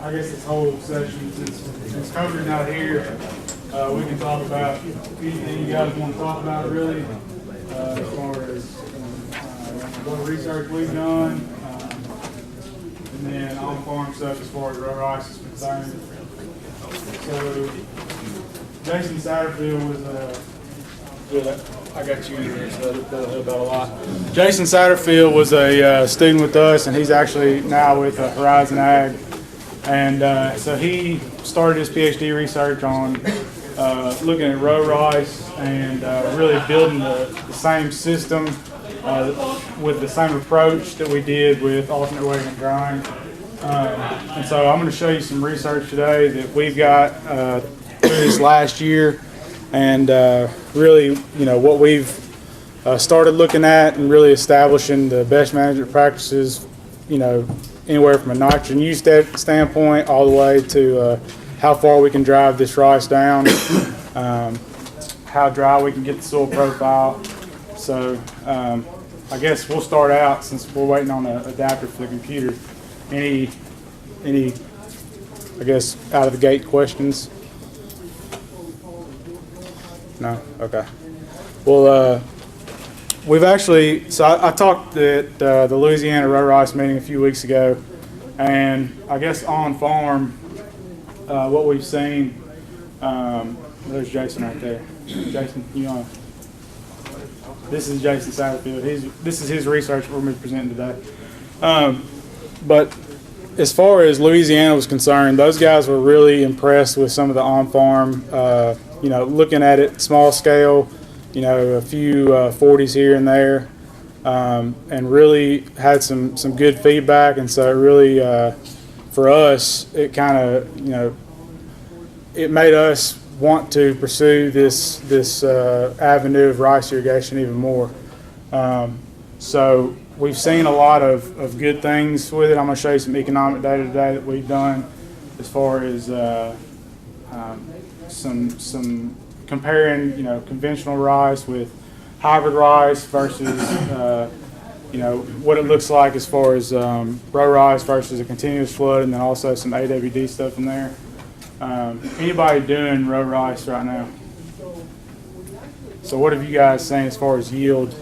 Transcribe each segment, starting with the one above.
I guess this whole session, since Cody's not here, we can talk about anything you guys want to talk about, really, as far as what research we've done, and then on-farm stuff as far as row rice is concerned. So, Jason Satterfield was I got you in here, so that'll help out a lot. Jason Satterfield was a student with us, and he's actually now with Horizon Ag. And so he started his PhD research on looking at row rice and really building the same system with the same approach that we did with alternate wetting and drying. And so I'm going to show you some research today that we've got through this last year, and really, you know, what we've started looking at and really establishing the best management practices, you know, anywhere from a nitrogen use standpoint all the way to how far we can drive this rice down, how dry we can get the soil profile. So I guess we'll start out, since we're waiting on an adapter for the computer. Any I guess out of the gate questions? No? Okay. Well, we've actually, so I talked at the Louisiana row rice meeting a few weeks ago, and I guess on farm, what we've seen, there's Jason right there. Jason, you on? This is Jason Satterfield. This is his research we're going to be presenting today. But as far as Louisiana was concerned, those guys were really impressed with some of the on-farm, you know, looking at it small scale, you know, a few 40s here and there, and really had some good feedback. And so it really, for us, it kind of, you know, it made us want to pursue this avenue of rice irrigation even more. So we've seen a lot of good things with it. I'm going to show you some economic data today that we've done as far as some comparing, you know, conventional rice with hybrid rice versus, you know, what it looks like as far as row rice versus a continuous flood, and then also some AWD stuff in there. Anybody doing row rice right now? So what have you guys seen as far as yield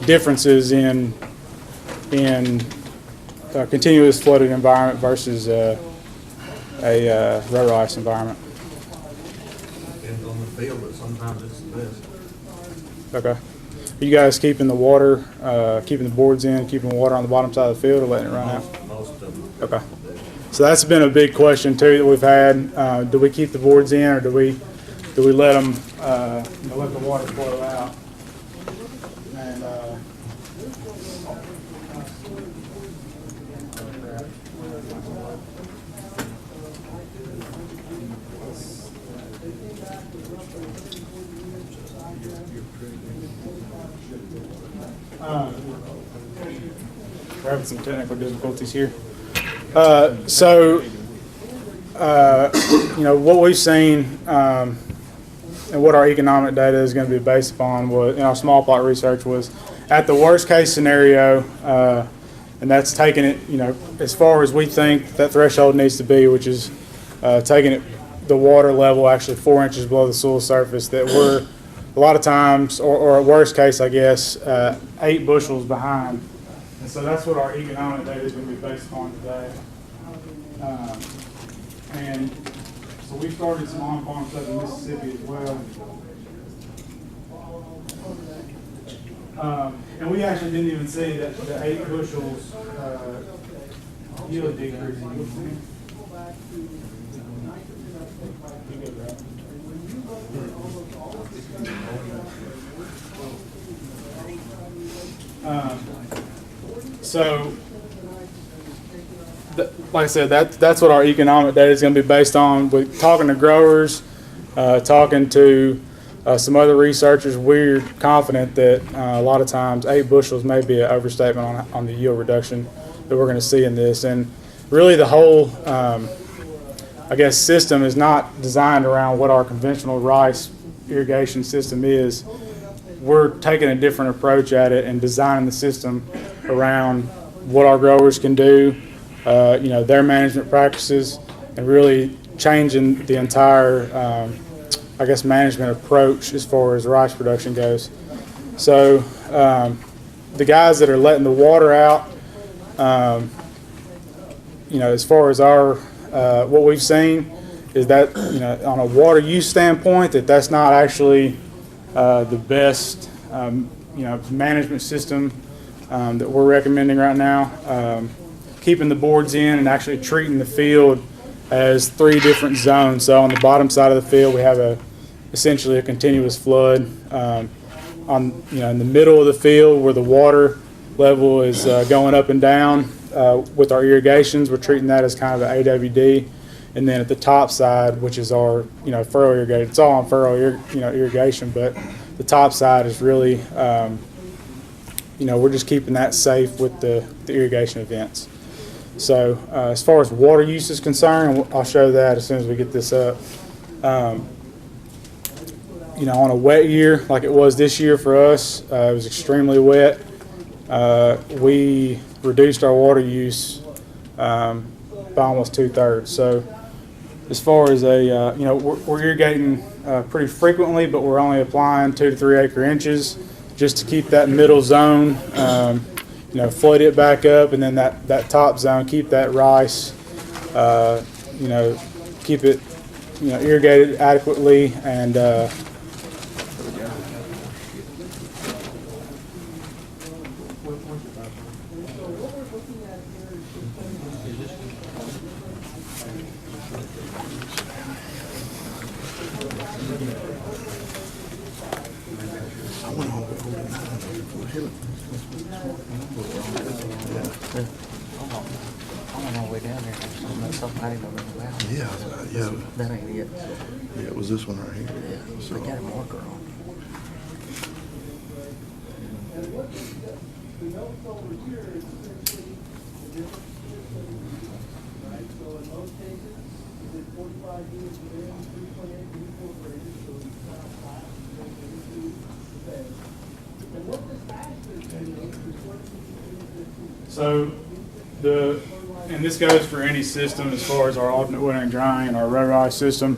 differences in a continuous flooded environment versus a row rice environment? Depends on the field, but sometimes it's the best. Okay. Are you guys keeping the water, keeping the boards in, keeping water on the bottom side of the field, or letting it run out? Most of them. Okay. So that's been a big question too that we've had. Do we keep the boards in, or do we let them let the water flow out? And we're having some technical difficulties here. So, you know, what we've seen and what our economic data is going to be based upon was, in our small plot research, was at the worst case scenario, and that's taking it, you know, as far as we think that threshold needs to be, which is taking it the water level actually 4 inches below the soil surface, that we're a lot of times, or at worst case, I guess, 8 bushels behind. And so that's what our economic data is going to be based upon today. And so we started some on-farm stuff in Mississippi as well. And we actually didn't even see that the 8 bushels yield decrease. So, like I said, that's what our economic data is going to be based on. With talking to growers, talking to some other researchers, we're confident that a lot of times 8 bushels may be an overstatement on the yield reduction that we're going to see in this. And really the whole, I guess, system is not designed around what our conventional rice irrigation system is. We're taking a different approach at it and designing the system around what our growers can do, their management practices and really changing the entire, management approach as far as rice production goes. So the guys that are letting the water out, as far as our what we've seen is that on a water use standpoint, that's not actually the best management system that we're recommending right now. Keeping the boards in and actually treating the field as 3 different zones. So on the bottom side of the field, we have essentially a continuous flood. In the middle of the field where the water level is going up and down with our irrigations, we're treating that as kind of an AWD. And then at the top side, which is our furrow irrigated, it's all on furrow irrigation, but the top side is really we're just keeping that safe with the irrigation events. So as far as water use is concerned, I'll show that as soon as we get this up. On a wet year like it was this year for us, it was extremely wet. We reduced our water use by almost 2/3. So as far as we're irrigating pretty frequently, but we're only applying 2 to 3 acre inches just to keep that middle zone, flood it back up, and then that top zone, keep that rice, keep it, irrigated adequately, and Yeah, That ain't it. yeah, it was this one right here. Yeah, So, they got a marker on. So and this goes for any system as far as our alternate wetting and drying and our row rice system.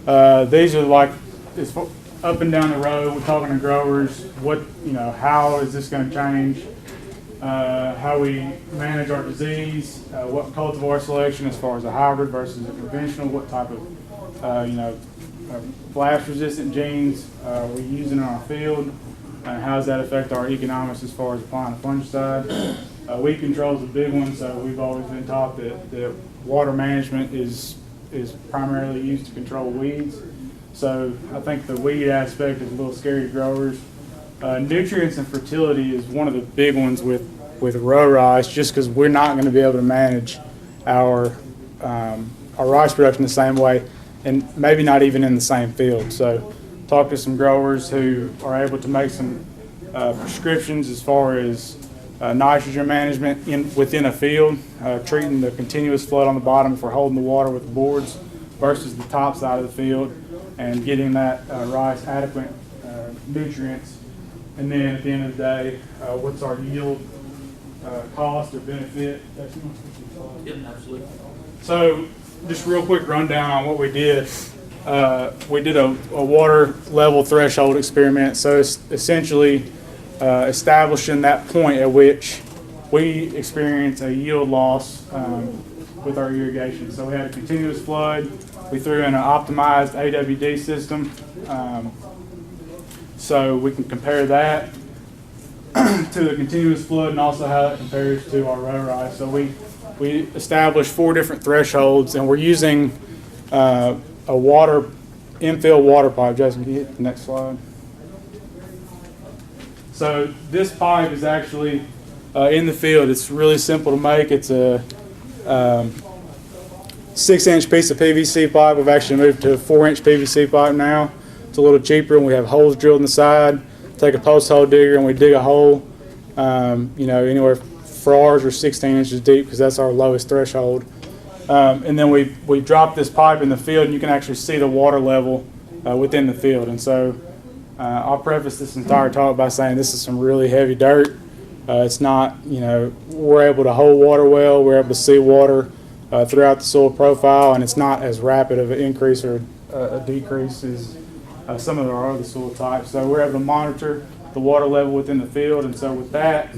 These are like up and down the road. We're talking to growers. How is this going to change? How we manage our disease? What cultivar selection as far as a hybrid versus a conventional? What type of blast resistant genes we're using in our field? How does that affect our economics as far as applying a fungicide? Weed control is a big one, so we've always been taught that water management is primarily used to control weeds. So I think the weed aspect is a little scary to growers. Nutrients and fertility is one of the big ones with row rice, just because we're not going to be able to manage our rice production the same way, and maybe not even in the same field. So talk to some growers who are able to make some prescriptions as far as nitrogen management within a field, treating the continuous flood on the bottom if we're holding the water with the boards versus the top side of the field, and getting that rice adequate nutrients. And then at the end of the day, what's our yield, cost, or benefit? Yep, absolutely. So just real quick rundown on what we did. We did a water level threshold experiment. So it's essentially establishing that point at which we experience a yield loss with our irrigation. So we had a continuous flood. We threw in an optimized AWD system. So we can compare that to the continuous flood and also how that compares to our row rice. So we established 4 different thresholds, and we're using a infill water pipe. Jason, can you hit the next slide? So this pipe is actually in the field. It's really simple to make. It's a 6-inch piece of PVC pipe. We've actually moved to a 4-inch PVC pipe now. It's a little cheaper, and we have holes drilled in the side. Take a post hole digger and we dig a hole, anywhere for ours are 16 inches deep because that's our lowest threshold. And then we drop this pipe in the field, and you can actually see the water level within the field. And so I'll preface this entire talk by saying this is some really heavy dirt. It's not, we're able to hold water well, we're able to see water throughout the soil profile, and it's not as rapid of an increase or a decrease as some of our other soil types. So we're able to monitor the water level within the field, and so with that,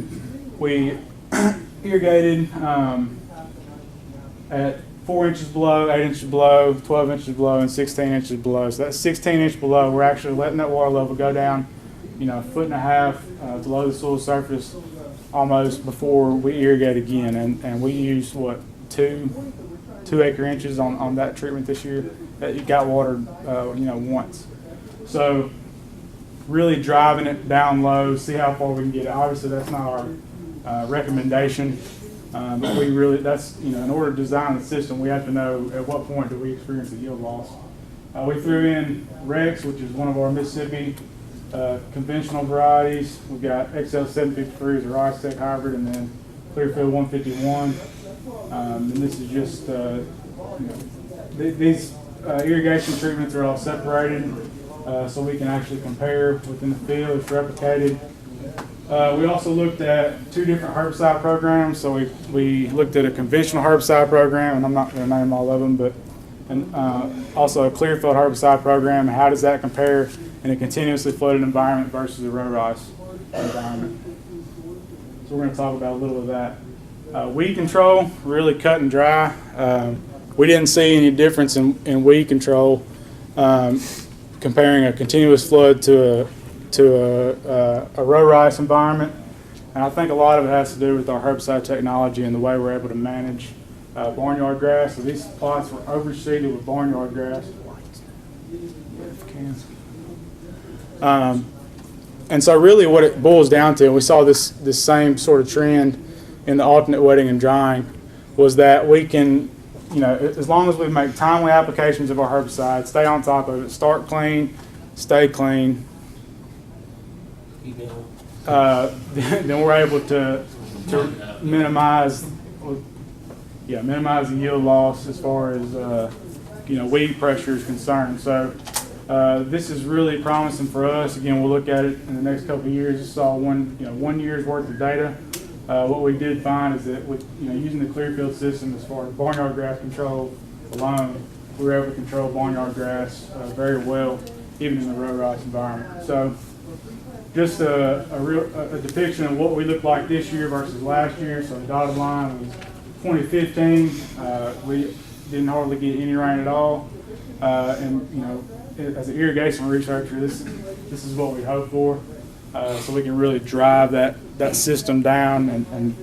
we irrigated at 4 inches below, 8 inches below, 12 inches below, and 16 inches below. So that's 16 inches below. We're actually letting that water level go down, a foot and a half below the soil surface almost before we irrigate again. And we used, what, 2 acre inches on that treatment this year. It got watered, once. So really driving it down low, see how far we can get it. Obviously, that's not our recommendation. But we really, in order to design the system, we have to know at what point do we experience a yield loss. We threw in RECs, which is one of our Mississippi conventional varieties. We've got XL753 as a rice tech hybrid, and then Clearfield 151. And this is just, these irrigation treatments are all separated so we can actually compare within the field. It's replicated. We also looked at 2 different herbicide programs. So we looked at a conventional herbicide program, and I'm not going to name all of them, but also a Clearfield herbicide program. How does that compare in a continuously flooded environment versus a row rice environment? So we're going to talk about a little of that. Weed control, really cut and dry. We didn't see any difference in weed control comparing a continuous flood to a row rice environment, and I think a lot of it has to do with our herbicide technology and the way we're able to manage barnyard grass. So these plots were overseeded with barnyard grass. And so really what it boils down to, and we saw this same sort of trend in the alternate wetting and drying, was that we can, as long as we make timely applications of our herbicide, stay on top of it, start clean, stay clean, then we're able to minimize the yield loss as far as weed pressure is concerned. So this is really promising for us. Again, we'll look at it in the next couple of years. This is all 1 year's worth of data. What we did find is that with using the Clearfield system as far as barnyard grass control alone, we were able to control barnyard grass very well, even in the row rice environment. So just a depiction of what we look like this year versus last year. So the dotted line was 2015. We didn't hardly get any rain at all. And as an irrigation researcher, this is what we hope for. So we can really drive that system down and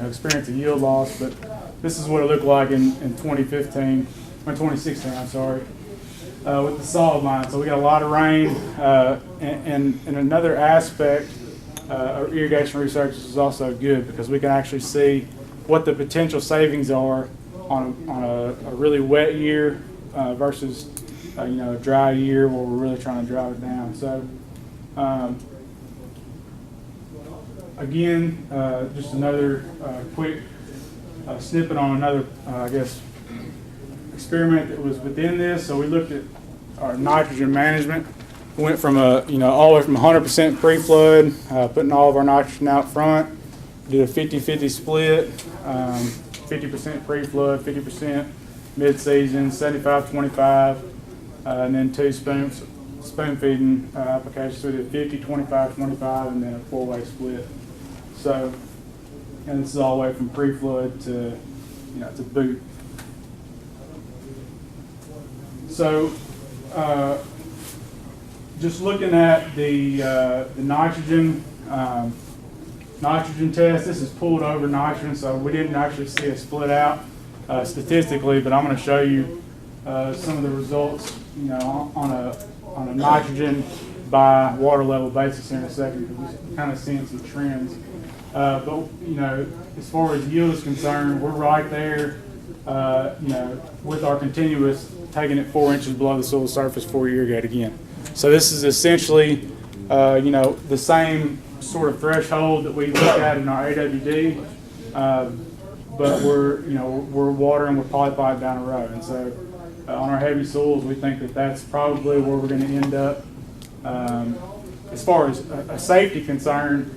experience a yield loss. But this is what it looked like in 2016, I'm sorry. With the solid line. So we got a lot of rain, and another aspect of irrigation research is also good because we can actually see what the potential savings are on a really wet year versus a dry year where we're really trying to drive it down. So again, just another quick snippet on another, experiment that was within this. So we looked at our nitrogen management. We went from all the way from 100% pre-flood, putting all of our nitrogen out front. Did a 50-50 split, 50% pre-flood, 50% mid-season, 75-25, and then 2 spoon feeding applications. So we did 50, 25, 25, and then a 4-way split. So, and this is all the way from pre-flood to boot. So, just looking at the nitrogen test, this is pulled over nitrogen, so we didn't actually see a split out statistically, but I'm going to show you some of the results, on a nitrogen by water level basis here in a second, because we're kind of seeing some trends. But as far as yield is concerned, we're right there, with our continuous taking it 4 inches below the soil surface before we irrigate again. So this is essentially, the same sort of threshold that we look at in our AWD, but we're watering with polypipe down a row. And so on our heavy soils, we think that that's probably where we're going to end up. As far as a safety concern,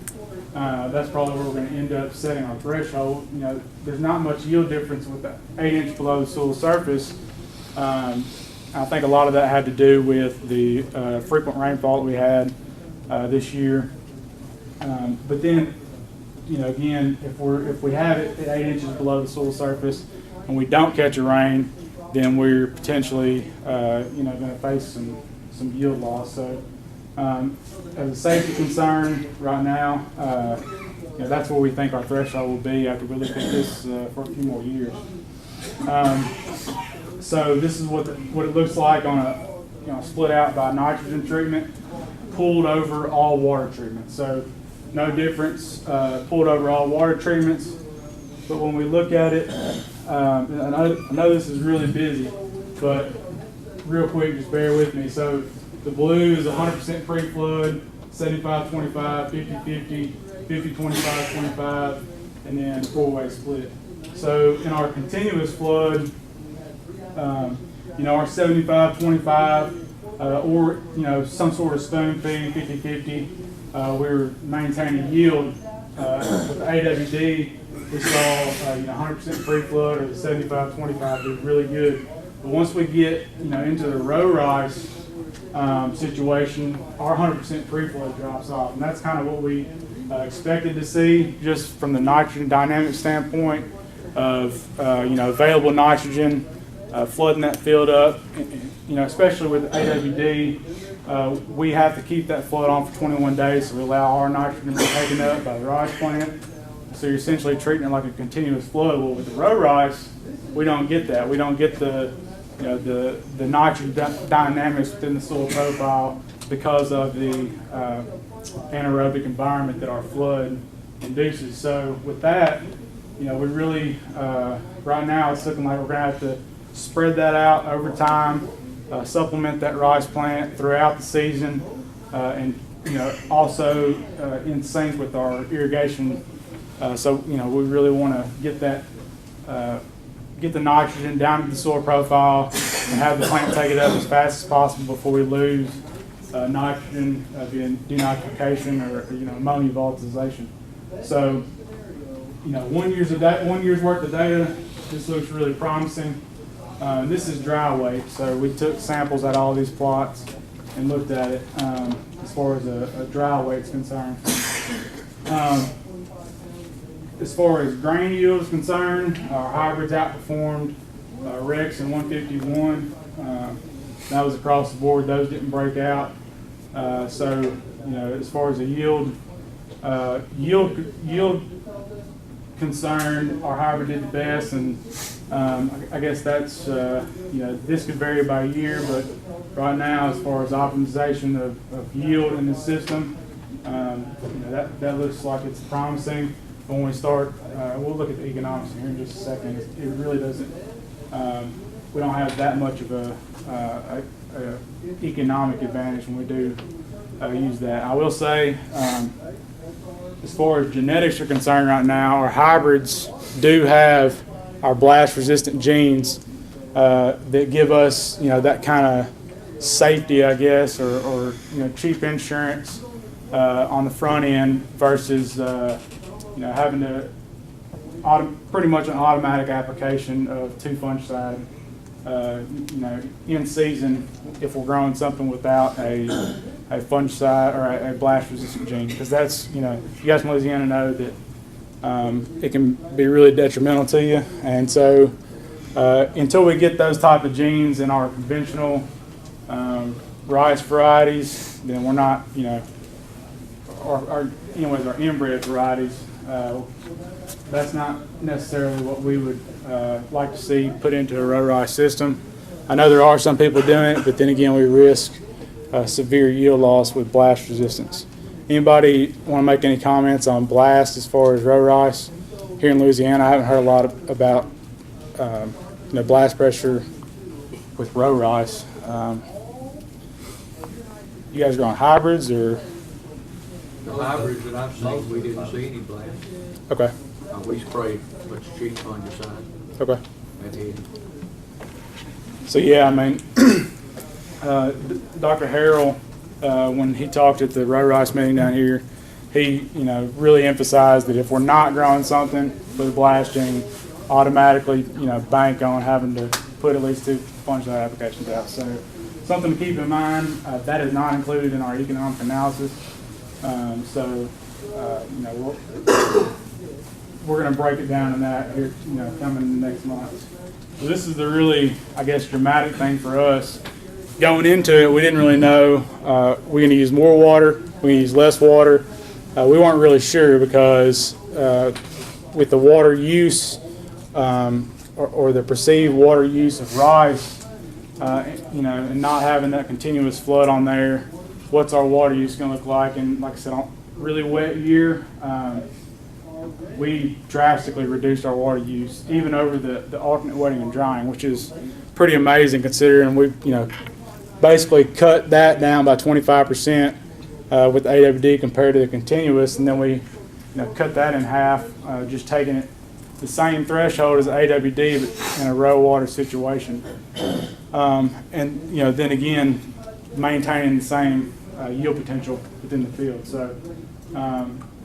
that's probably where we're going to end up setting our threshold. You know, there's not much yield difference with the 8 inch below the soil surface. I think a lot of that had to do with the frequent rainfall that we had this year. But then, you know, again, if we have it at 8 inches below the soil surface and we don't catch a rain, then we're potentially, you know, going to face some yield loss. So, as a safety concern right now, you know, that's where we think our threshold will be after we look at this for a few more years. So this is what it looks like on a, you know, split out by nitrogen treatment, pulled over all water treatments. So no difference, pulled over all water treatments. But when we look at it, I know this is really busy, but real quick, just bear with me. So the blue is 100% pre-flood, 75-25, 50-50, 50-25-25, and then 4-way split. So in our continuous flood, you know, our 75-25, or, you know, some sort of spoon feed, 50-50, we're maintaining yield. With the AWD, we saw, you know, 100% pre-flood or the 75-25 did really good. But once we get, you know, into the row rice situation, our 100% pre-flood drops off. And that's kind of what we expected to see, just from the nitrogen dynamic standpoint of, you know, available nitrogen, flooding that field up. You know, especially with AWD, we have to keep that flood on for 21 days to allow our nitrogen to be taken up by the rice plant. So you're essentially treating it like a continuous flood. Well, with the row rice, we don't get that. We don't get the, you know, the nitrogen dynamics within the soil profile because of the anaerobic environment that our flood induces. So with that, you know, we really, right now it's looking like we're going to have to spread that out over time, supplement that rice plant throughout the season, and, you know, also in sync with our irrigation. So, you know, we really want to get that, get the nitrogen down to the soil profile and have the plant take it up as fast as possible before we lose nitrogen via denitrification or, you know, ammonia volatilization. So, you know, 1 year's worth of data. This looks really promising. This is dry weight, so we took samples at all these plots and looked at it as far as a dry weight is concerned. As far as grain yield is concerned, our hybrids outperformed Rex and 151. That was across the board; those didn't break out. So, you know, as far as the yield concerned, our hybrid did the best, and I guess that's, you know, this could vary by year, but right now, as far as optimization of yield in the system, you know, that looks like it's promising. But when we start, we'll look at the economics here in just a second. It really doesn't, we don't have that much of a economic advantage when we do use that. I will say, as far as genetics are concerned right now, our hybrids do have our blast resistant genes that give us, you know, that kind of safety, I guess, or you know, cheap insurance on the front end versus you know, having to pretty much an automatic application of 2 fungicide, you know, in season if we're growing something without a fungicide or a blast resistant gene, because that's, you know, you guys in Louisiana know that it can be really detrimental to you. And so until we get those type of genes in our conventional rice varieties, then we're not, you know, anyways, our inbred varieties, that's not necessarily what we would like to see put into a row rice system. I know there are some people doing it, but then again, we risk severe yield loss with blast resistance. Anybody want to make any comments on blast as far as row rice? Here in Louisiana, I haven't heard a lot about you know, blast pressure with row rice. You guys growing hybrids or? The hybrids that I've seen, we didn't see any blast. Okay. We sprayed much cheap fungicide. Okay. That did. So yeah, I mean, Dr. Harrell, when he talked at the row rice meeting down here, he, really emphasized that if we're not growing something with blasting, automatically, bank on having to put at least 2 fungicide applications out. So something to keep in mind, that is not included in our economic analysis. We're going to break it down in that here, coming next month. So this is the really, I guess, dramatic thing for us. Going into it, we didn't really know we're going to use more water, we're going to use less water. We weren't really sure because with the water use or the perceived water use of rice, and not having that continuous flood on there, what's our water use going to look like? And like I said, on a really wet year, we drastically reduced our water use, even over the alternate wetting and drying, which is pretty amazing considering we, basically cut that down by 25% with the AWD compared to the continuous, and then we, cut that in half, just taking it the same threshold as the AWD, but in a row water situation, and then again maintaining the same yield potential within the field. So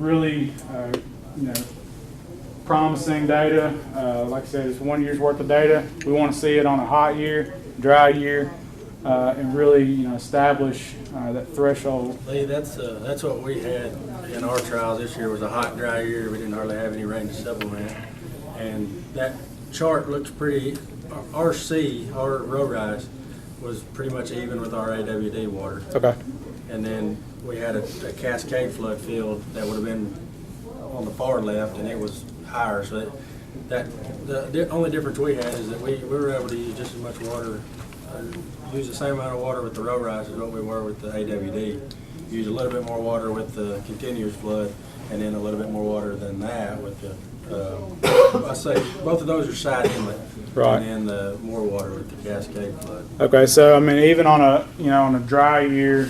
really, promising data. Like I said, it's 1 year's worth of data. We want to see it on a hot year, dry year, and really, establish that threshold. Lee, that's what we had in our trials this year. Was a hot, dry year. We didn't hardly have any rain to supplement, and that chart looks pretty. Our row rise, was pretty much even with our AWD water. Okay. And then we had a cascade flood field that would have been on the far left, and it was higher. So the only difference we had is that we were able to use just as much water, use the same amount of water with the row rise as what we were with the AWD. Use a little bit more water with the continuous flood, and then a little bit more water than that with the. I say both of those are side inlet, right, and then the more water with the cascade flood. Okay, so I mean, even on a on a dry year,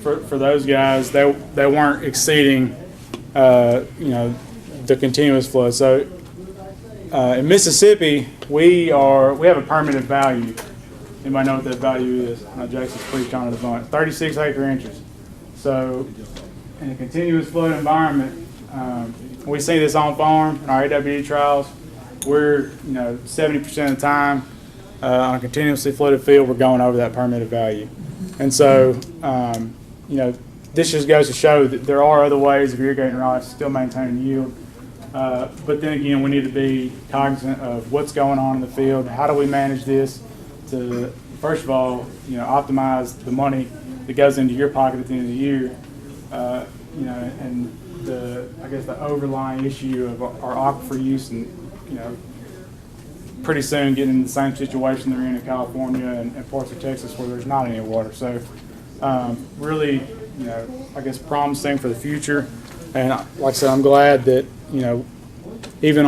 for those guys, they weren't exceeding the continuous flood. So in Mississippi, we have a permitted value. Anybody know what that value is? Jason's preached on it a bunch. 36 acre inches. So in a continuous flood environment, we see this on farm in our AWD trials. We're 70% of the time on a continuously flooded field, we're going over that permitted value. And so this just goes to show that there are other ways of irrigating rice, still maintaining yield. But then again, we need to be cognizant of what's going on in the field. How do we manage this to, first of all, optimize the money that goes into your pocket at the end of the year, and I guess the overlying issue of our aquifer use, and pretty soon getting in the same situation they're in California and parts of Texas where there's not any water. So really, I guess promising for the future. And like I said, I'm glad that even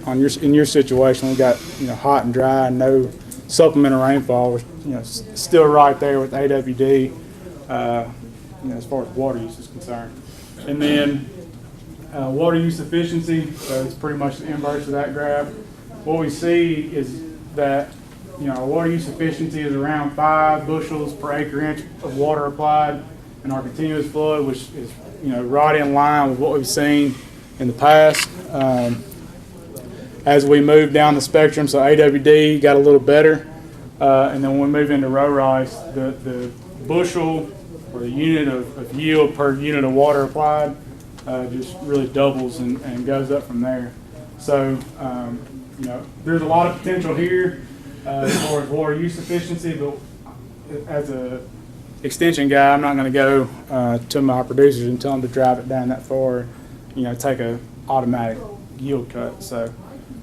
in your situation, we got hot and dry and no supplemental rainfall. We're still right there with AWD as far as water use is concerned. And then water use efficiency, so it's pretty much the inverse of that graph. What we see is that our water use efficiency is around 5 bushels per acre inch of water applied in our continuous flood, which is right in line with what we've seen in the past. As we move down the spectrum, so AWD got a little better, and then when we move into row rice, the bushel or the unit of yield per unit of water applied just really doubles and goes up from there. So there's a lot of potential here as far as water use efficiency, but as a extension guy, I'm not going to go to my producers and tell them to drive it down that far, take a automatic yield cut. So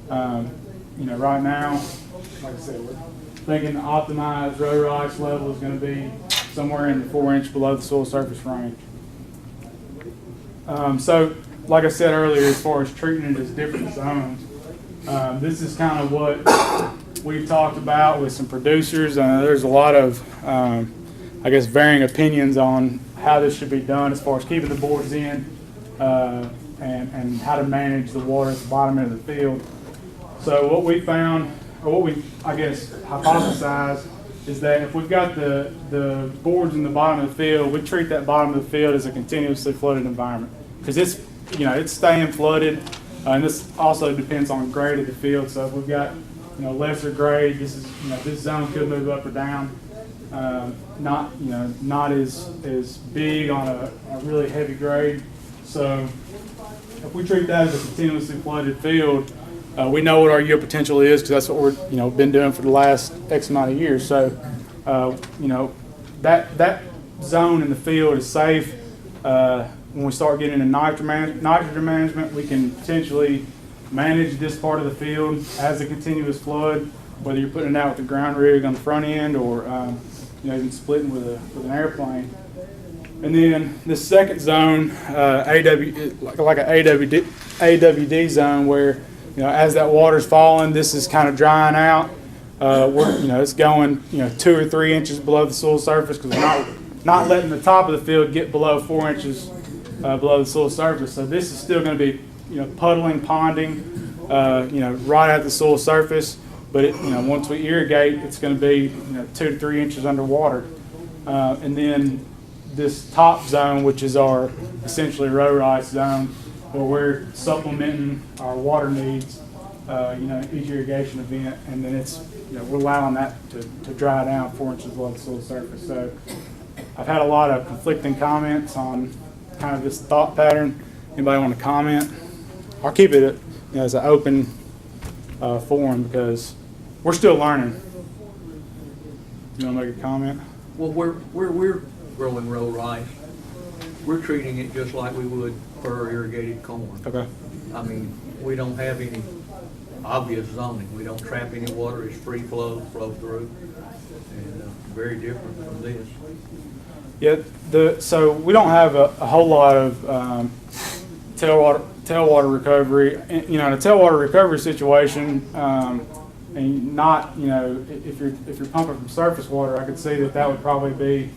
right now, like I said, we're thinking the optimized row rice level is going to be somewhere in the 4 inch below the soil surface range. So like I said earlier, as far as treating it as different zones, this is kind of what we've talked about with some producers. There's a lot of, I guess, varying opinions on how this should be done as far as keeping the boards in and how to manage the water at the bottom end of the field. So what we found, or what we, I guess, hypothesized, is that if we've got the boards in the bottom of the field, we treat that bottom of the field as a continuously flooded environment because it's, you know, it's staying flooded. And this also depends on grade of the field. So if we've got, you know, lesser grade, this is, you know, this zone could move up or down. Not, you know, not as big on a really heavy grade. So if we treat that as a continuously flooded field, we know what our yield potential is because that's what we're, you know, been doing for the last X amount of years. So, you know, that zone in the field is safe. When we start getting into nitrogen management, we can potentially manage this part of the field as a continuous flood, whether you're putting it out with a ground rig on the front end or you know, even splitting with an airplane. And then the second zone, like an AWD zone, where, you know, as that water's falling, this is kind of drying out. You know, it's going, you know, 2 or 3 inches below the soil surface because we're not letting the top of the field get below 4 inches below the soil surface. So this is still going to be, you know, puddling, ponding, you know, right at the soil surface. But it, you know, once we irrigate, it's going to be, you know, 2 to 3 inches underwater. And then this top zone, which is our essentially row rice zone, where we're supplementing our water needs, you know, each irrigation event, and then it's, you know, we're allowing that to dry down 4 inches below the soil surface. So I've had a lot of conflicting comments on kind of this thought pattern. Anybody want to comment? I'll keep it, you know, as an open forum because we're still learning. You want to make a comment? Well, we're growing row rice. We're treating it just like we would for irrigated corn. Okay. I mean, we don't have any obvious zoning. We don't trap any water. It's free flow through, and very different from this. Yeah. So we don't have a whole lot of tailwater recovery. You know, in a tailwater recovery situation, and not, you know, if you're pumping from surface water, I could see that would probably be,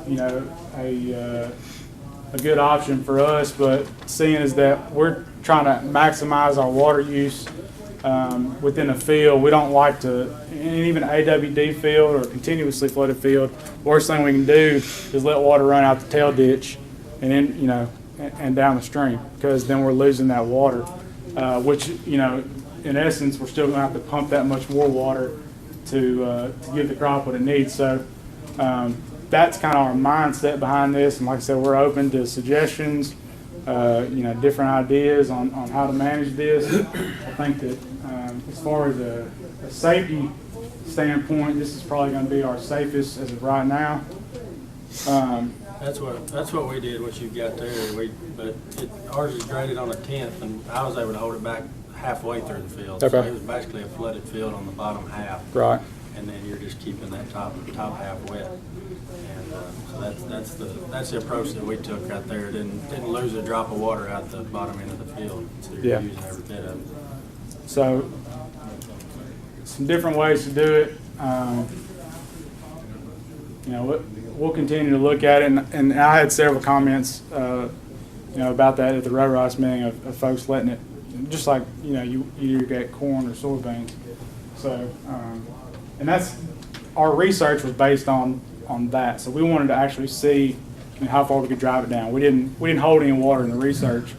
you know, a good option for us. But seeing as that we're trying to maximize our water use within a field, we don't like to, and even AWD field or continuously flooded field, worst thing we can do is let water run out the tail ditch and then, you know, and down the stream, because then we're losing that water, which, you know, in essence, we're still going to have to pump that much more water to give the crop what it needs. So that's kind of our mindset behind this. And like I said, we're open to suggestions, you know, different ideas on how to manage this. I think that as far as a safety standpoint, this is probably going to be our safest as of right now. That's what we did, what you've got there. Ours is graded on a 10th, and I was able to hold it back halfway through the field. Okay. So it was basically a flooded field on the bottom half. Right. And then you're just keeping that top half wet. And so that's the approach that we took out there. Didn't lose a drop of water out the bottom end of the field. So you're using every bit of it. So some different ways to do it. You know, we'll continue to look at it, and I had several comments, you know, about that at the row rice meeting of folks letting it, just like, you know, you irrigate corn or soybeans. So, and that's, our research was based on that. So we wanted to actually see, you know, how far we could drive it down. We didn't hold any water in the research,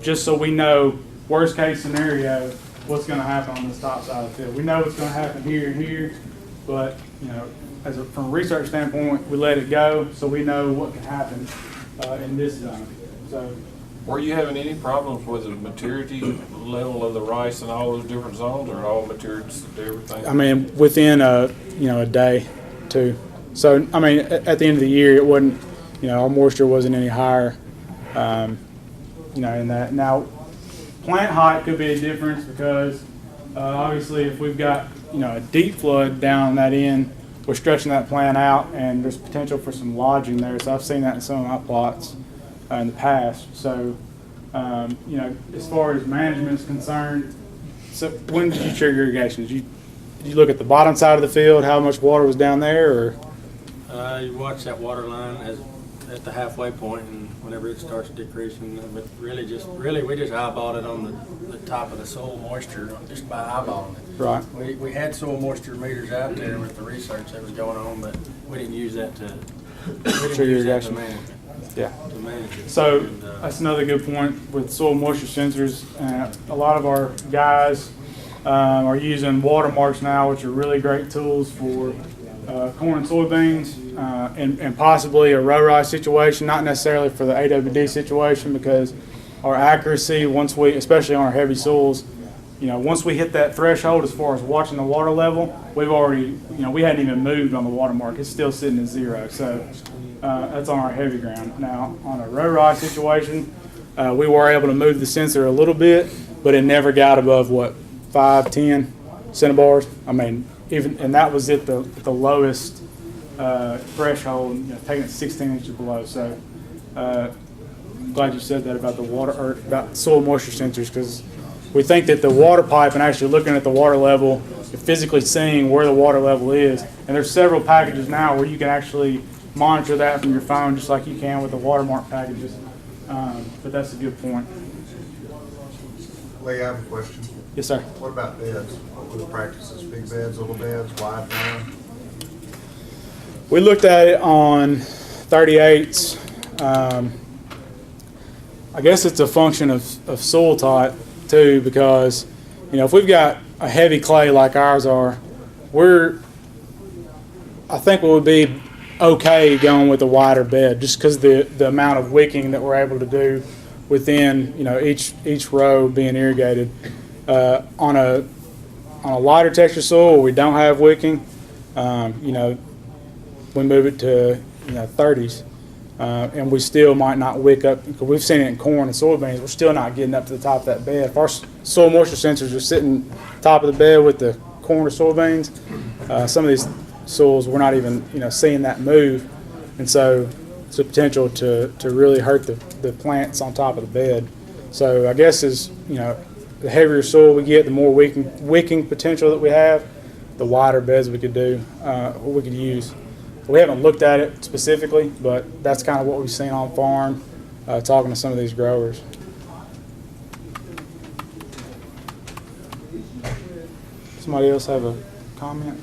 just so we know worst case scenario what's going to happen on this top side of the field. We know what's going to happen here and here, but, you know, from a research standpoint, we let it go so we know what can happen in this zone. So, were you having any problems with the maturity level of the rice in all those different zones, or all matures to everything? I mean, within a day, too. So, I mean, at the end of the year, it wasn't, you know, our moisture wasn't any higher, you know, in that. Now, plant height could be a difference because obviously if we've got, you know, a deep flood down that end, we're stretching that plant out, and there's potential for some lodging there. So I've seen that in some of my plots in the past. So, you know, as far as management is concerned, so when did you trigger irrigation? Did you look at the bottom side of the field, how much water was down there, or? You watch that water line at the halfway point, and whenever it starts decreasing, but really we just eyeballed it on the top of the soil moisture just by eyeballing it. Right. We had soil moisture meters out there with the research that was going on, but we didn't use that to, irrigation. manage, Yeah. to manage it. So And, that's another good point with soil moisture sensors. A lot of our guys are using watermarks now, which are really great tools for corn and soybeans and possibly a row rice situation, not necessarily for the AWD situation, because our accuracy, once we, especially on our heavy soils, once we hit that threshold as far as watching the water level, we've already, we hadn't even moved on the watermark. It's still sitting at 0. So that's on our heavy ground. Now, on a row rice situation, we were able to move the sensor a little bit, but it never got above, 5, 10 centibars. I mean, and that was at the lowest threshold, taking it 16 inches below. So I'm glad you said that about the water, or about soil moisture sensors, because we think that the water pipe and actually looking at the water level, you're physically seeing where the water level is. And there's several packages now where you can actually monitor that from your phone, just like you can with the watermark packages. But that's a good point. Lee, I have a question. Yes, sir. What about beds? What were the practices? Big beds, little beds, wide, narrow? We looked at it on 38s. I guess it's a function of soil type too, because if we've got a heavy clay like ours are, I think we would be okay going with a wider bed, just because the amount of wicking that we're able to do within each row being irrigated. On a lighter texture soil where we don't have wicking, we move it to 30s, and we still might not wick up, because we've seen it in corn and soybeans. We're still not getting up to the top of that bed. If our soil moisture sensors are sitting top of the bed with the corn or soybeans, some of these soils we're not even seeing that move, and so it's a potential to really hurt the plants on top of the bed. So I guess the heavier soil we get, the more wicking potential that we have, the wider beds we could do, we could use. We haven't looked at it specifically, but that's kind of what we've seen on farm, talking to some of these growers. Somebody else have a comment?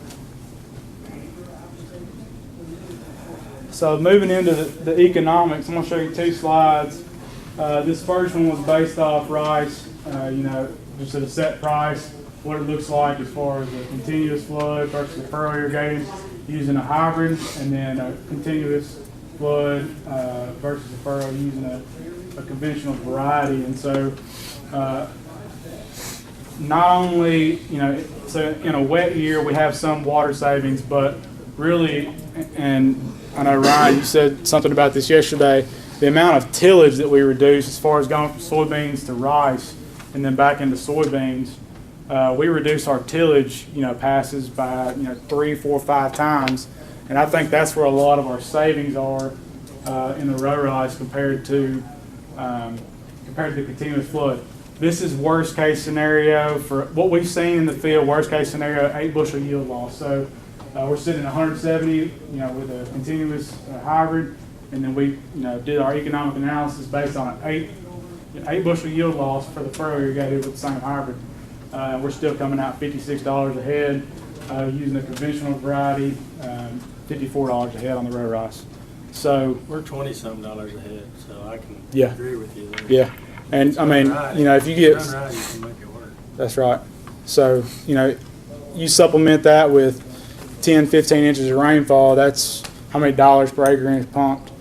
So moving into the economics, I'm going to show you 2 slides. This first one was based off rice, just at a set price, what it looks like as far as a continuous flood versus a furrow irrigated using a hybrid, and then a continuous flood versus a furrow using a conventional variety. And so not only, so in a wet year we have some water savings, but really, and I know Ryan, you said something about this yesterday, the amount of tillage that we reduce as far as going from soybeans to rice and then back into soybeans, we reduce our tillage, passes by 3, 4, 5 times, and I think that's where a lot of our savings are in the row rice compared to the continuous flood. This is worst case scenario for what we've seen in the field. Worst case scenario, 8 bushel yield loss. So we're sitting at 170, with a continuous hybrid, and then we did our economic analysis based on an 8 bushel yield loss for the furrow irrigated with the same hybrid. We're still coming out $56 a head using a conventional variety, $54 a head on the row rice. So We're $20-some a head, so I can Yeah. agree with you there. yeah, and I mean, if you get, Done right, you can make it work. that's right. So you supplement that with 10, 15 inches of rainfall. That's how many dollars per acre inch pumped.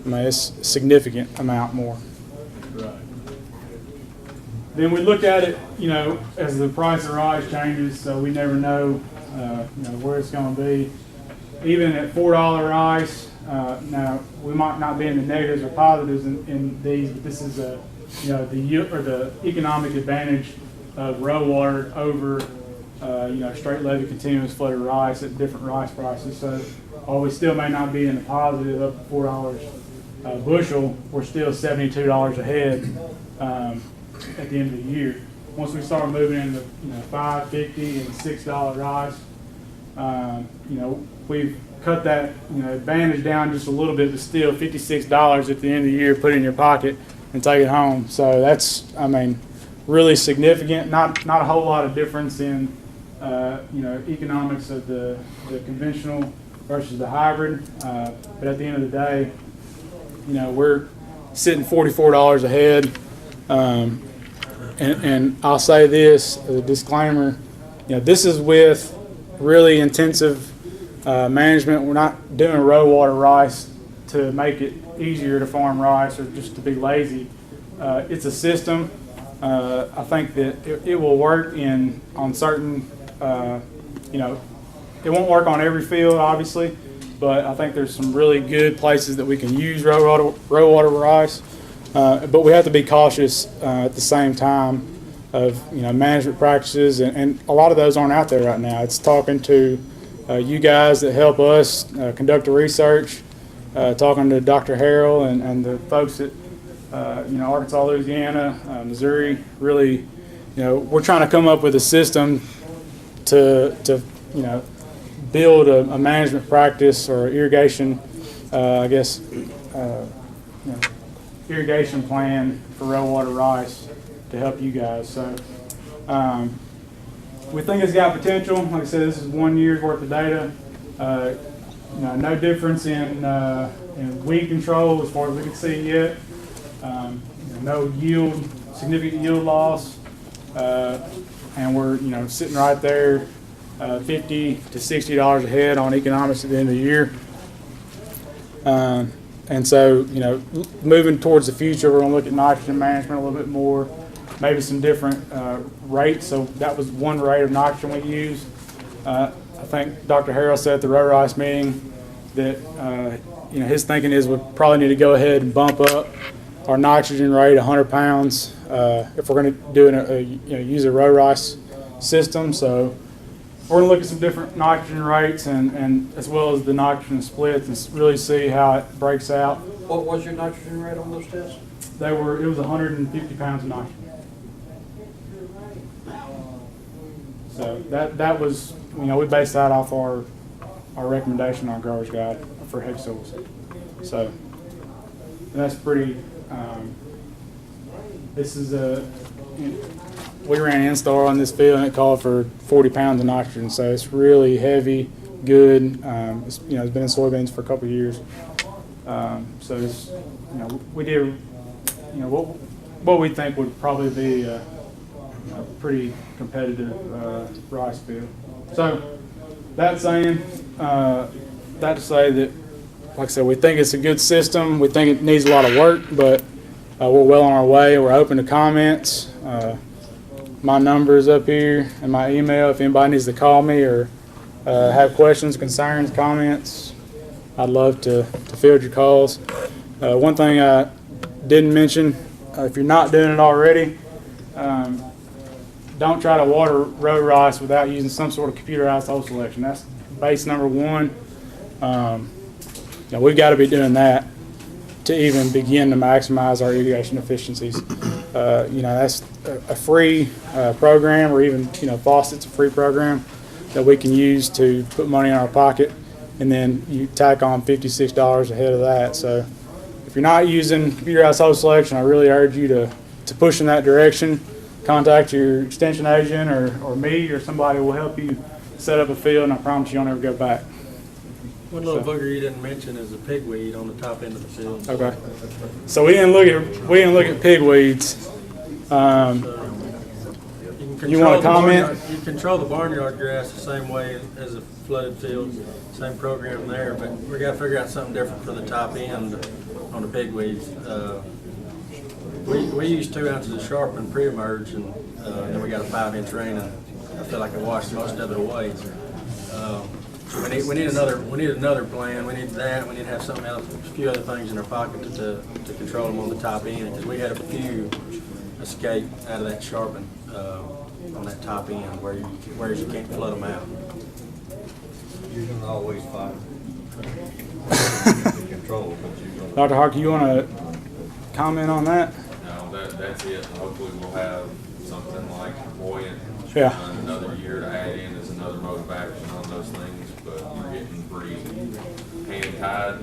I mean, it's a significant amount more. Then we look at it, as the price of rice changes, so we never know, where it's going to be. Even at $4 rice, now we might not be in the negatives or positives in these, but this is the economic advantage of row water over, straight levee continuous flooded rice at different rice prices. So while we still may not be in the positive up to $4 bushel, we're still $72 a head. At the end of the year, once we start moving into $5.50 and $6 rice, we've cut that advantage down just a little bit, but still $56 at the end of the year, put it in your pocket and take it home. So that's really significant. Not a whole lot of difference in economics of the conventional versus the hybrid. But at the end of the day, we're sitting $44 a head. And I'll say this as a disclaimer, this is with really intensive management. We're not doing row water rice to make it easier to farm rice or just to be lazy. It's a system. I think that it will work on certain, it won't work on every field, obviously, but I think there's some really good places that we can use row water rice. But we have to be cautious at the same time of management practices, and a lot of those aren't out there right now. It's talking to you guys that help us conduct the research, talking to Dr. Harrell and the folks at Arkansas, Louisiana, Missouri. Really, we're trying to come up with a system to build a management practice or irrigation, irrigation plan for row water rice to help you guys. So we think it's got potential. Like I said, this is 1 year's worth of data. No difference in weed control as far as we can see yet. No significant yield loss, and we're sitting right there, $50 to $60 a head on economics at the end of the year. And so, moving towards the future, we're going to look at nitrogen management a little bit more, maybe some different rates. So that was one rate of nitrogen we used. I think Dr. Harrell said at the row rice meeting that his thinking is we probably need to go ahead and bump up our nitrogen rate 100 pounds if we're going to do use a row rice system. So we're going to look at some different nitrogen rates and as well as the nitrogen splits and really see how it breaks out. What was your nitrogen rate on those tests? It was 150 pounds of nitrogen. So that was, we based that off our recommendation on Growers Guide for heavy soils. So that's pretty, this is we ran Instar on this field and it called for 40 pounds of nitrogen. So it's really heavy, good. It's been in soybeans for a couple of years. So it's, we did, what we think would probably be a pretty competitive rice field. So that to say that, like I said, we think it's a good system. We think it needs a lot of work, but we're well on our way. We're open to comments. My number is up here and my email. If anybody needs to call me or have questions, concerns, comments, I'd love to field your calls. One thing I didn't mention, if you're not doing it already, don't try to water row rice without using some sort of computerized hole selection. That's base number one. We've got to be doing that to even begin to maximize our irrigation efficiencies. That's a free program, or even Faucet's a free program that we can use to put money in our pocket, and then you tack on $56 ahead of that. So if you're not using computerized hole selection, I really urge you to push in that direction. Contact your extension agent or me or somebody will help you set up a field, and I promise you'll never go back. One little booger you didn't mention is the pigweed on the top end of the field. Okay. So we didn't look at pigweeds. You want to comment? You control the barnyard grass the same way as a flooded field, same program there, but we got to figure out something different for the top end on the pigweeds. We used 2 ounces of sharpen pre-emerge, and then we got a 5-inch rain, and I feel like I washed most of it away. We need another plan. We need that. We need to have something else, a few other things in our pocket to control them on the top end, because we had a few escape out of that sharpen on that top end where you can't flood them out. You can always find control, but you don't. Dr. Harkey, you want to comment on that? No, that's it. Hopefully we'll have something like buoyant. Yeah. Another year to add in as another mode of action on those things, but we're getting pretty hand-tied,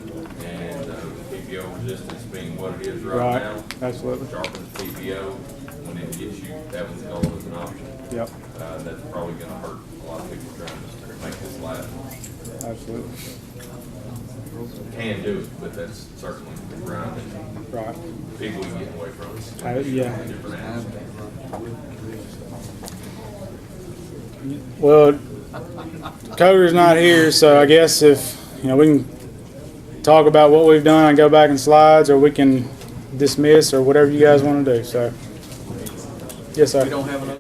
and PPO resistance being what it is right now. Absolutely. Sharpens PPO when it gets you having gold as an option. Yep, That's probably gonna hurt a lot of people trying to make this last. absolutely. Can do it, but that's certainly the grind and Right. people can get away from it. Yeah. Different animals. Well, Coder's not here, so I guess if, we can talk about what we've done and go back in slides, or we can dismiss, or whatever you guys want to do, so. Yes, sir. We don't have enough.